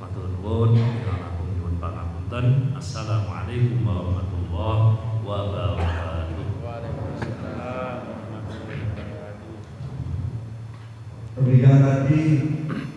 Matur nuwun pinarak nyuwun pangapunten. Assalamualaikum warahmatullahi wabarakatuh. Pernikahan tadi